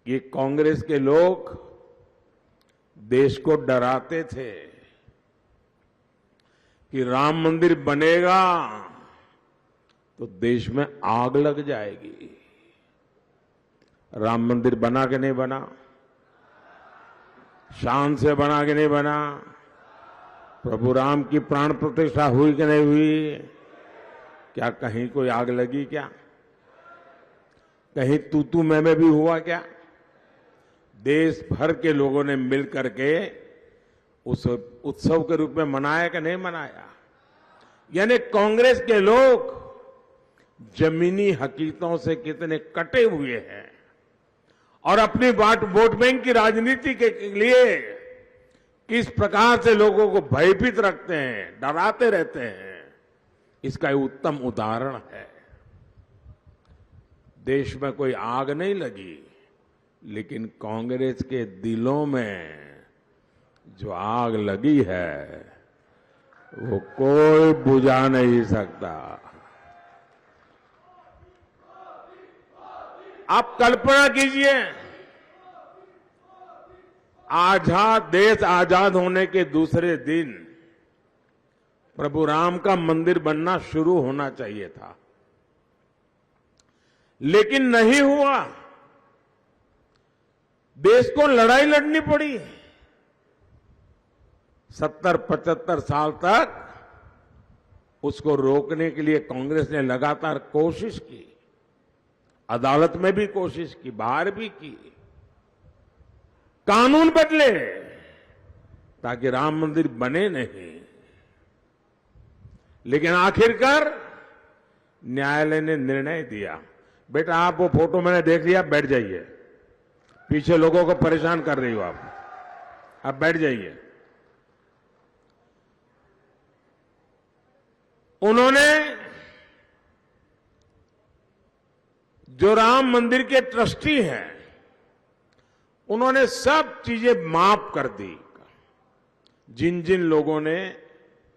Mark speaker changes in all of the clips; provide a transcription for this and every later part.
Speaker 1: ये कांग्रेस के लोग देश को डराते थे कि राम मंदिर बनेगा तो देश में आग लग जाएगी। राम मंदिर बना कि नहीं बना? शान से बना कि नहीं बना? प्रभु राम की प्राण प्रतिष्ठा हुई कि नहीं हुई? क्या कहीं कोई आग लगी क्या? कहीं तू मैं भी हुआ क्या? देश भर के लोगों ने मिलकर के उस उत्सव के रूप में मनाया कि नहीं मनाया? यानी कांग्रेस के लोग जमीनी हकीकतों से कितने कटे हुए हैं और अपनी वोट बैंक की राजनीति के लिए किस प्रकार से लोगों को भयभीत रखते हैं, डराते रहते हैं, इसका एक उत्तम उदाहरण है। देश में कोई आग नहीं लगी, लेकिन कांग्रेस के दिलों में जो आग लगी है वो कोई बुझा नहीं सकता। आप कल्पना कीजिए, देश आजाद होने के दूसरे दिन प्रभु राम का मंदिर बनना शुरू होना चाहिए था, लेकिन नहीं हुआ। देश को लड़ाई लड़नी पड़ी। 70-75 साल तक उसको रोकने के लिए कांग्रेस ने लगातार कोशिश की, अदालत में भी कोशिश की, बाहर भी की, कानून बदले ताकि राम मंदिर बने नहीं। लेकिन आखिरकार न्यायालय ने निर्णय दिया, बेटा आप वो फोटो मैंने देख लिया, बैठ जाइए, पीछे लोगों को परेशान कर रही हो आप बैठ जाइए। उन्होंने जो राम मंदिर के ट्रस्टी हैं, उन्होंने सब चीजें माफ कर दी। जिन जिन लोगों ने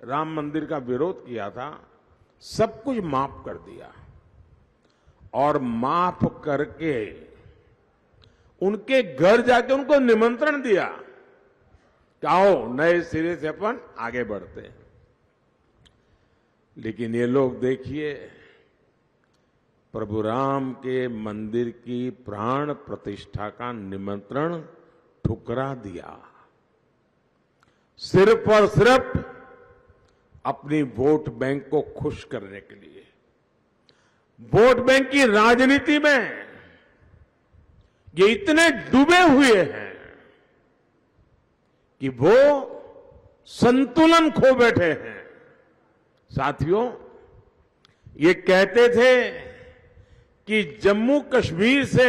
Speaker 1: राम मंदिर का विरोध किया था, सब कुछ माफ कर दिया और माफ करके उनके घर जाके उनको निमंत्रण दिया कि आओ नए सिरे से अपन आगे बढ़ते हैं। लेकिन ये लोग देखिए, प्रभु राम के मंदिर की प्राण प्रतिष्ठा का निमंत्रण ठुकरा दिया, सिर्फ और सिर्फ अपनी वोट बैंक को खुश करने के लिए। वोट बैंक की राजनीति में ये इतने डूबे हुए हैं कि वो संतुलन खो बैठे हैं। साथियों, ये कहते थे कि जम्मू कश्मीर से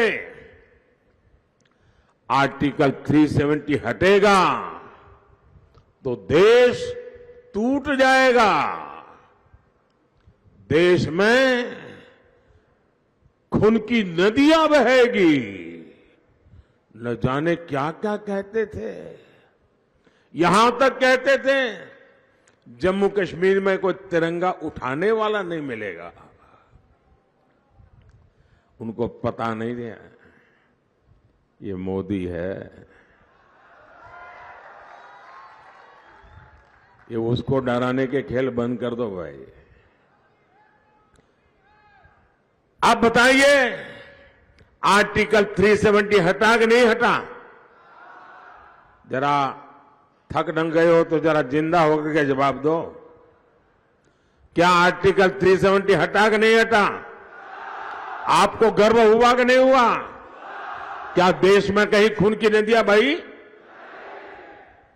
Speaker 1: आर्टिकल 370 हटेगा तो देश टूट जाएगा, देश में खून की नदियां बहेगी, न जाने क्या क्या कहते थे। यहां तक कहते थे जम्मू कश्मीर में कोई तिरंगा उठाने वाला नहीं मिलेगा। उनको पता नहीं है ये मोदी है, ये उसको डराने के खेल बंद कर दो भाई। आप बताइए, आर्टिकल 370 हटा कि नहीं हटा? जरा थक डंग गए हो तो जरा जिंदा होकर के जवाब दो। क्या आर्टिकल 370 हटा कि नहीं हटा? आपको गर्व हुआ कि नहीं हुआ? क्या देश में कहीं खून की नदियां बही?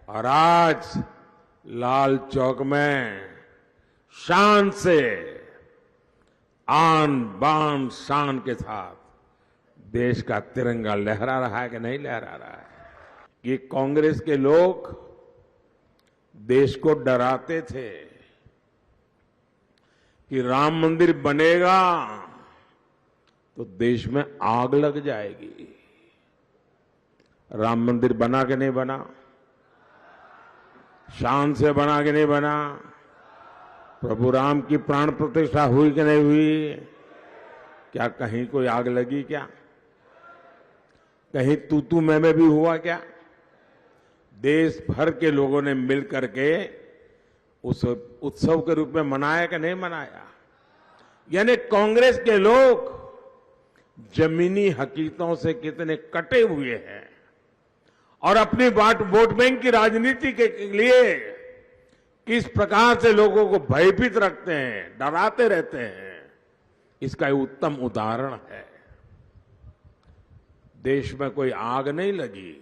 Speaker 1: और आज लाल चौक में शान से, आन बान शान के साथ देश का तिरंगा लहरा रहा है कि नहीं लहरा रहा है? ये कांग्रेस के लोग देश को डराते थे कि राम मंदिर बनेगा तो देश में आग लग जाएगी। राम मंदिर बना कि नहीं बना? शान से बना कि नहीं बना? प्रभु राम की प्राण प्रतिष्ठा हुई कि नहीं हुई? क्या कहीं कोई आग लगी क्या? कहीं तू मैं भी हुआ क्या? देश भर के लोगों ने मिलकर के उस उत्सव के रूप में मनाया कि नहीं मनाया? यानी कांग्रेस के लोग जमीनी हकीकतों से कितने कटे हुए हैं और अपनी वोट बैंक की राजनीति के लिए किस प्रकार से लोगों को भयभीत रखते हैं, डराते रहते हैं, इसका एक उत्तम उदाहरण है। देश में कोई आग नहीं लगी,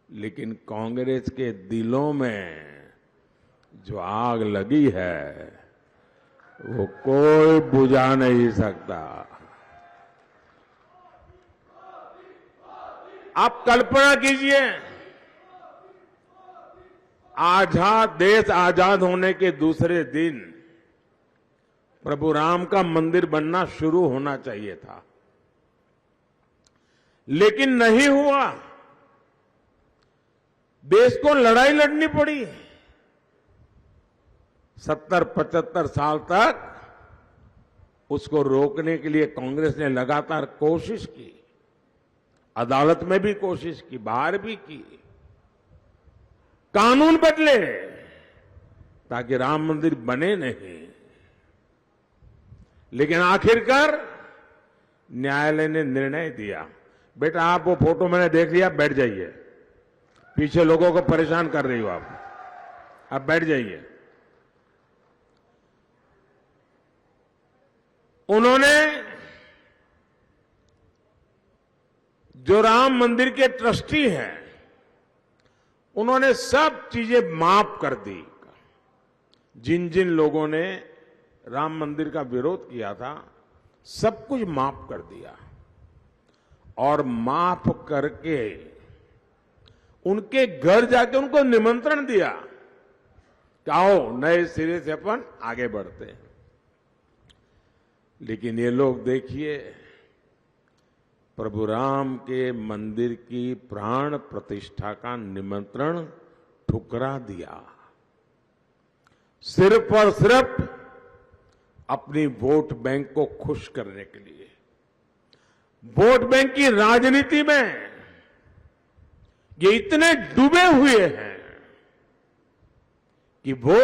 Speaker 1: लेकिन कांग्रेस के दिलों में जो आग लगी है वो कोई बुझा नहीं सकता। आप कल्पना कीजिए, देश आजाद होने के दूसरे दिन प्रभु राम का मंदिर बनना शुरू होना चाहिए था, लेकिन नहीं हुआ। देश को लड़ाई लड़नी पड़ी। 70-75 साल तक उसको रोकने के लिए कांग्रेस ने लगातार कोशिश की, अदालत में भी कोशिश की, बाहर भी की, कानून बदले ताकि राम मंदिर बने नहीं। लेकिन आखिरकार न्यायालय ने निर्णय दिया, बेटा आप वो फोटो मैंने देख लिया, बैठ जाइए, पीछे लोगों को परेशान कर रही हो आप बैठ जाइए। उन्होंने जो राम मंदिर के ट्रस्टी हैं, उन्होंने सब चीजें माफ कर दी। जिन जिन लोगों ने राम मंदिर का विरोध किया था, सब कुछ माफ कर दिया और माफ करके उनके घर जाके उनको निमंत्रण दिया कि आओ नए सिरे से अपन आगे बढ़ते हैं। लेकिन ये लोग देखिए, प्रभु राम के मंदिर की प्राण प्रतिष्ठा का निमंत्रण ठुकरा दिया, सिर्फ और सिर्फ अपनी वोट बैंक को खुश करने के लिए। वोट बैंक की राजनीति में ये इतने डूबे हुए हैं कि वो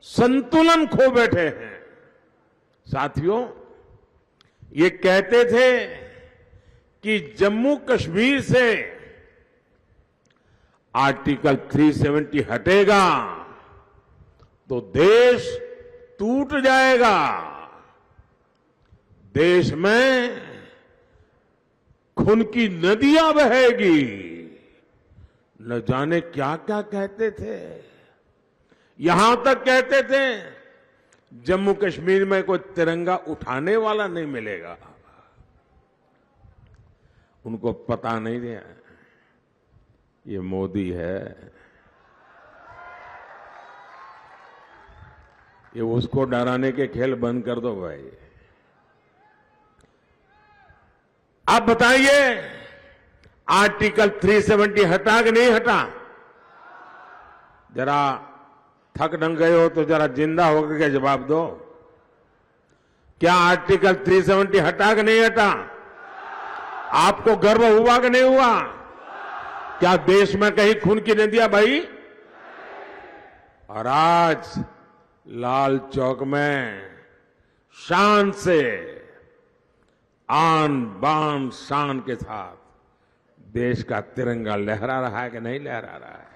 Speaker 1: संतुलन खो बैठे हैं। साथियों, ये कहते थे कि जम्मू कश्मीर से आर्टिकल 370 हटेगा तो देश टूट जाएगा, देश में खून की नदियां बहेगी, न जाने क्या क्या कहते थे। यहां तक कहते थे जम्मू कश्मीर में कोई तिरंगा उठाने वाला नहीं मिलेगा। उनको पता नहीं है ये मोदी है, ये उसको डराने के खेल बंद कर दो भाई। आप बताइए, आर्टिकल 370 हटा कि नहीं हटा? जरा थक डंग गए हो तो जरा जिंदा होकर के जवाब दो। क्या आर्टिकल 370 हटा कि नहीं हटा? आपको गर्व हुआ कि नहीं हुआ? क्या देश में कहीं खून की नदियां बही? और आज लाल चौक में शान से, आन बान शान के साथ देश का तिरंगा लहरा रहा है कि नहीं लहरा रहा है?